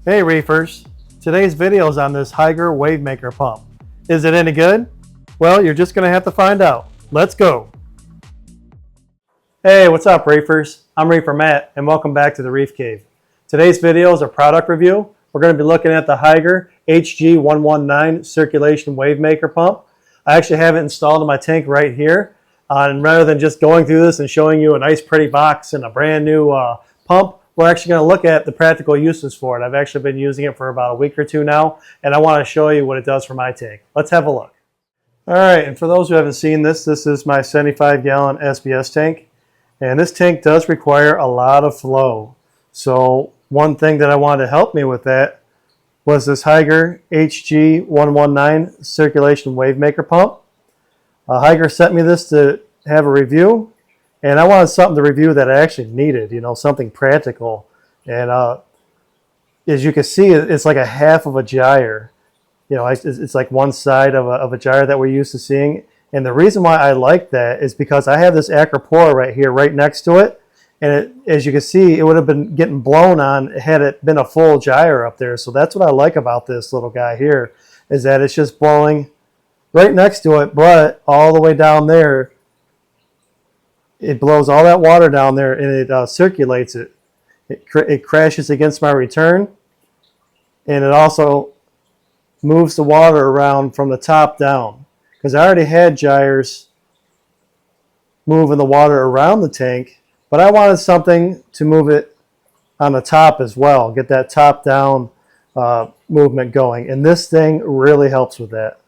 Hey Reefers, today's video is on this Hygger Wavemaker pump. Is it any good? Well, you're just going to have to find out. Let's go! Hey, what's up Reefers? I'm Reefer Matt and welcome back to the Reef Cave. Today's video is a product review. We're going to be looking at the Hygger HG119 circulation Wavemaker pump. I actually have it installed in my tank right here. And rather than just going through this and showing you a nice pretty box and a brand new pump, we're actually going to look at the practical uses for it. I've actually been using it for about a week or two now, and I want to show you what it does for my tank. Let's have a look. All right, and for those who haven't seen this, this is my 75-gallon SPS tank, and this tank does require a lot of flow. So one thing that I wanted to help me with that was this Hygger HG119 circulation Wavemaker pump. Hygger sent me this to have a review. And I wanted something to review that I actually needed, you know, something practical. And as you can see, it's like a half of a gyre. You know, it's like one side of a gyre that we're used to seeing. And the reason why I like that is because I have this acropora right here, right next to it. And as you can see, it would have been getting blown on had it been a full gyre up there. So that's what I like about this little guy here, is that it's just blowing right next to it, but all the way down there. It blows all that water down there and it circulates it. It crashes against my return, and it also moves the water around from the top down. Because I already had gyres moving the water around the tank, but I wanted something to move it on the top as well, get that top down movement going. And this thing really helps with that.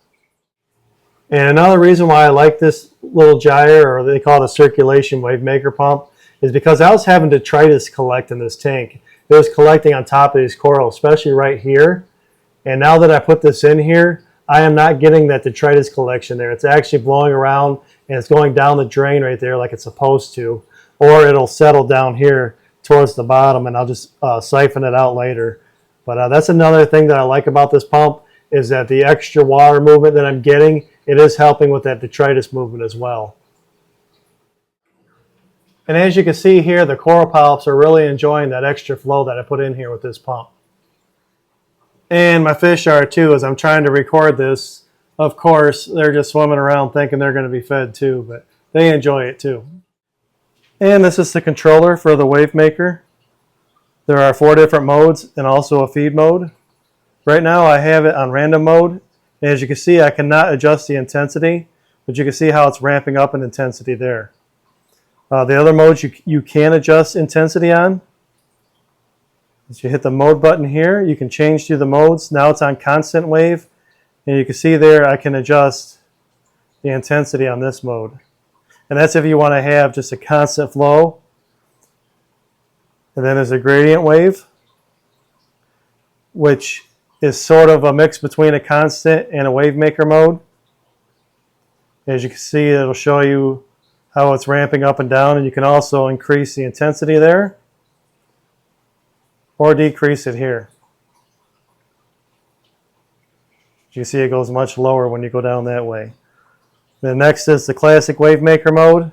And another reason why I like this little gyre, or they call it a circulation Wavemaker pump, is because I was having detritus collect in this tank. It was collecting on top of these corals, especially right here. And now that I put this in here, I am not getting that detritus collection there. It's actually blowing around and it's going down the drain right there like it's supposed to. Or it'll settle down here towards the bottom and I'll just siphon it out later. But that's another thing that I like about this pump, is that the extra water movement that I'm getting, it is helping with that detritus movement as well. And as you can see here, the coral polyps are really enjoying that extra flow that I put in here with this pump. And my fish are too. As I'm trying to record this, of course, they're just swimming around thinking they're going to be fed too, but they enjoy it too. And this is the controller for the Wavemaker. There are 4 different modes and also a feed mode. Right now I have it on random mode. And as you can see, I cannot adjust the intensity, but you can see how it's ramping up in intensity there. The other modes you can adjust intensity on. As you hit the mode button here, you can change through the modes. Now it's on constant wave, and you can see there I can adjust the intensity on this mode. And that's if you want to have just a constant flow. And then there's a gradient wave, which is sort of a mix between a constant and a Wavemaker mode. As you can see, it'll show you how it's ramping up and down, and you can also increase the intensity there or decrease it here. You see it goes much lower when you go down that way. Then next is the classic Wavemaker mode.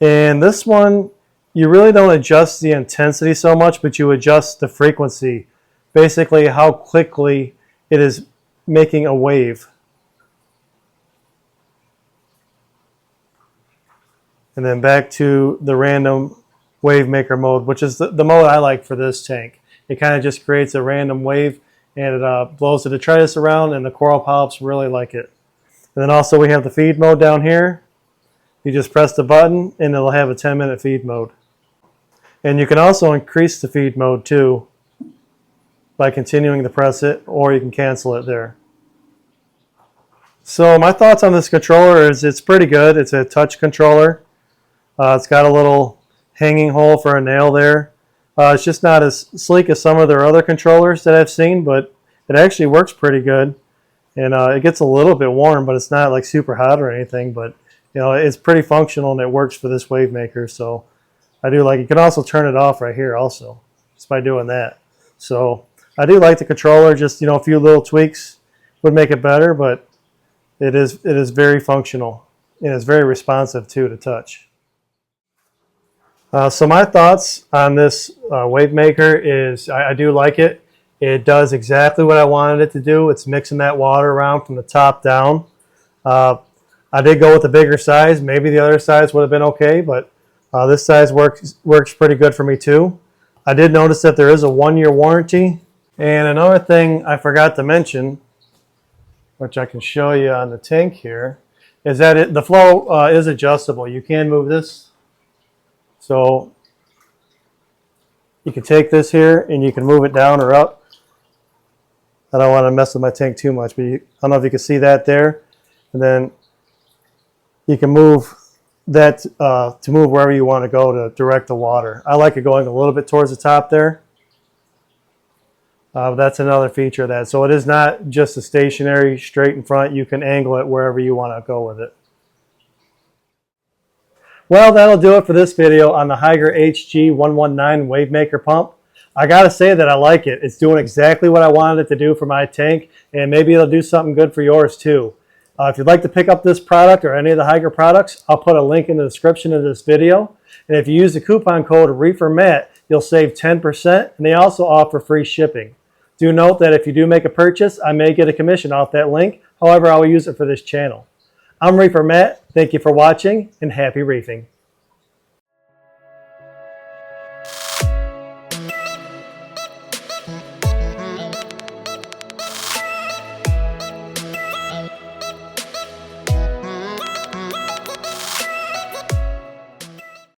And this one, you really don't adjust the intensity so much, but you adjust the frequency. Basically how quickly it is making a wave. And then back to the random Wavemaker mode, which is the mode I like for this tank. It kind of just creates a random wave and it blows the detritus around, and the coral polyps really like it. And then also we have the feed mode down here. You just press the button and it'll have a 10-minute feed mode. And you can also increase the feed mode too by continuing to press it, or you can cancel it there. So my thoughts on this controller is it's pretty good. It's a touch controller. It's got a little hanging hole for a nail there. It's just not as sleek as some of their other controllers that I've seen, but it actually works pretty good. And it gets a little bit warm, but it's not like super hot or anything. But you know, it's pretty functional and it works for this Wavemaker. So I do like it. You can also turn it off right here also, just by doing that. So I do like the controller. Just, you know, a few little tweaks would make it better, but it is very functional and it's very responsive too to touch. So my thoughts on this Wavemaker is I do like it. It does exactly what I wanted it to do. It's mixing that water around from the top down. I did go with the bigger size. Maybe the other size would have been okay, but this size works pretty good for me too. I did notice that there is a 1-year warranty. And another thing I forgot to mention, which I can show you on the tank here, is that the flow is adjustable. You can move this. So you can take this here and you can move it down or up. I don't want to mess with my tank too much, but I don't know if you can see that there. And then you can move that to move wherever you want to go to direct the water. I like it going a little bit towards the top there. That's another feature of that. So it is not just a stationary straight in front. You can angle it wherever you want to go with it. Well, that'll do it for this video on the Hygger HG119 Wavemaker pump. I gotta say that I like it. It's doing exactly what I wanted it to do for my tank, and maybe it'll do something good for yours too. If you'd like to pick up this product or any of the Hygger products, I'll put a link in the description of this video. And if you use the coupon code Reefer Matt, you'll save 10%, and they also offer free shipping. Do note that if you do make a purchase, I may get a commission off that link. However, I will use it for this channel. I'm Reefer Matt. Thank you for watching, and happy reefing.